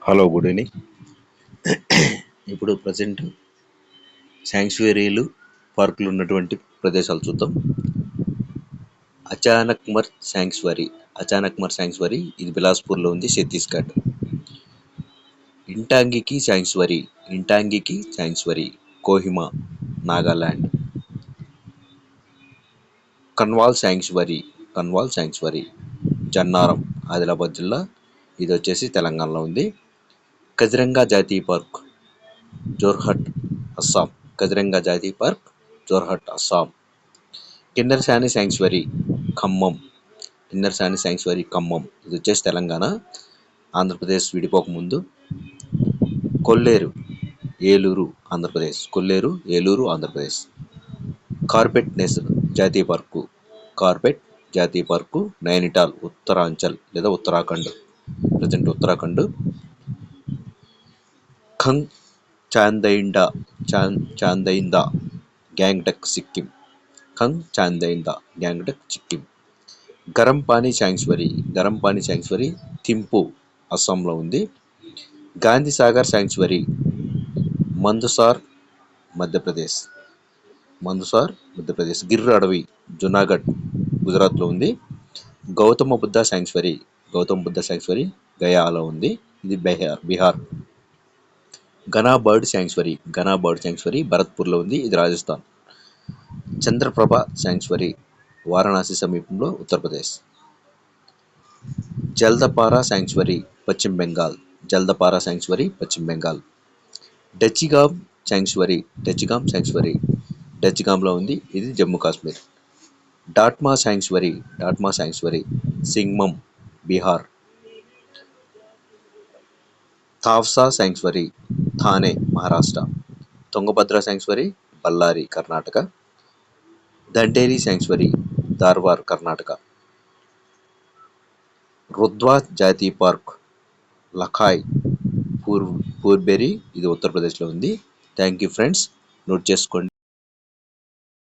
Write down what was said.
Hello, good evening. ఇప్పుడు present శాంక్చువరీలు, పార్కులు ఉన్నటువంటి ప్రదేశాలు చూద్దాం. అచానక్మర్ శాంక్చువరీ ఇది బిలాస్పూర్లో ఉంది, ఛత్తీస్గఢ్. ఇంటాంగికి శాంక్చువరీ కోహిమా, నాగాలాండ్. కన్వాల్ శాంక్చువరీ జన్నారం, ఆదిలాబాద్ జిల్లా, ఇది వచ్చేసి తెలంగాణలో ఉంది. కజిరంగా జాతీయ పార్క్ జోర్హట్, అస్సాం. కిన్నెరసాని శాంక్చువరీ ఖమ్మం, ఇది వచ్చేసి తెలంగాణ, ఆంధ్రప్రదేశ్ విడిపోకముందు. కొల్లేరు, ఏలూరు, ఆంధ్రప్రదేశ్. కార్బెట్ జాతీయ పార్కు నైనిటాల్, ఉత్తరాంచల్ లేదా ఉత్తరాఖండ్, ప్రజెంట్ ఉత్తరాఖండ్. ఖంగ్ చాందైందా గ్యాంగ్టక్, సిక్కిం. గరం పానీ శాంక్చువరీ థింపూ, అస్సాంలో ఉంది. గాంధీ సాగర్ శాంక్చువరీ మందసార్, మధ్యప్రదేశ్. గిర్ అడవి, జునాగఢ్, గుజరాత్లో ఉంది. గౌతమ బుద్ధ శాంక్చువరీ గయాలో ఉంది, ఇది బీహార్. ఘనా బర్డ్ శాంక్చువరీ భరత్పూర్లో ఉంది, ఇది రాజస్థాన్. చంద్రప్రభ శాంక్చువరీ వారణాసి సమీపంలో, ఉత్తరప్రదేశ్. జల్దపారా శాంక్చువరీ పశ్చిమ బెంగాల్. డచిగామ్ శాంక్చువరీ డచిగామ్లో ఉంది, ఇది Jammu Kashmir. Dalma sanctuary Singhbhum, Bihar. Tansa sanctuary Thane, Maharashtra. Tungabhadra sanctuary Bellary, Karnataka. Dandeli sanctuary Dharwad, Karnataka. రుద్వా జాతీయ పార్క్ లఖాయ్, పూర్బేరి, ఇది ఉత్తరప్రదేశ్లో ఉంది. థ్యాంక్ యూ ఫ్రెండ్స్, నోట్ చేసుకోండి.